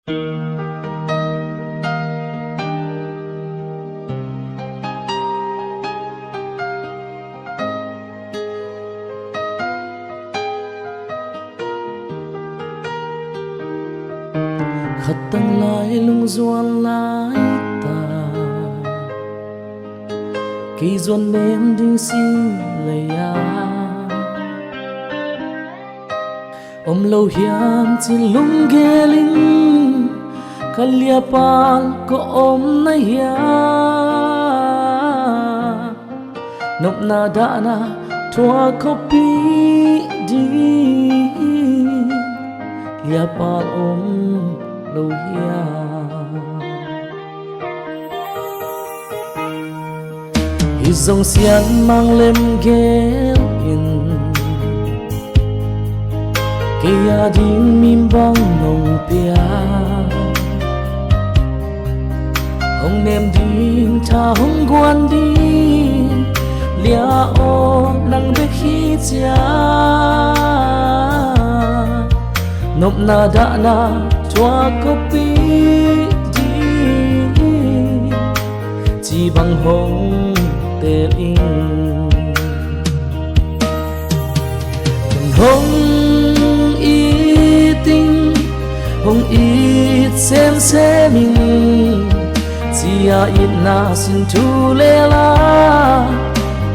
khát tăng lại lung duan lại ta kỳ duan mềm đinh xin lời lâu hiam chỉ lung ghê linh kalia pal ko na hiya nop na da na thua copy di lia pal lâu hiya hi dòng xiang mang lem ghé in kaya din min bang nong pia hong nem din cha hong guan din lia o nang be khi chia nop na da na chua copy di chỉ bằng hong te in hong hong ít xem mình chỉ ít na xin thu lê la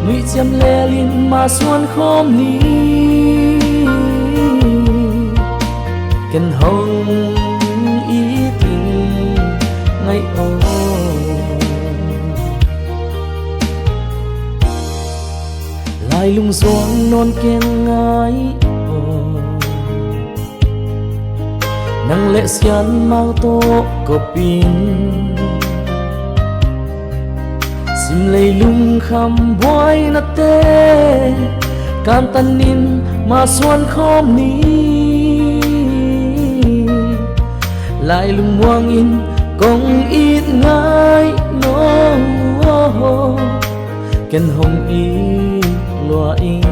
nuôi chăm lê linh mà xuân khom ni cần hong ít tình ngày ô lại lung xuống non ken ngái nang lệ xian mau to có pin sim lei lung kham boy na te kan tan nin ma xuân khom ni lại lung muang in kong ít ngai no ken hong ít loa in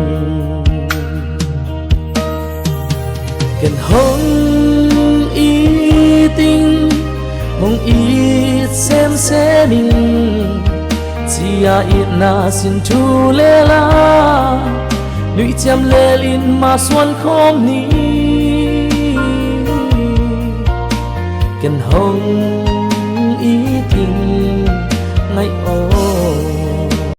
ken hong tình mong ít xem mình chỉ ít na xin thu lê la lụy chăm lê linh mà xuân khom ni cần hồng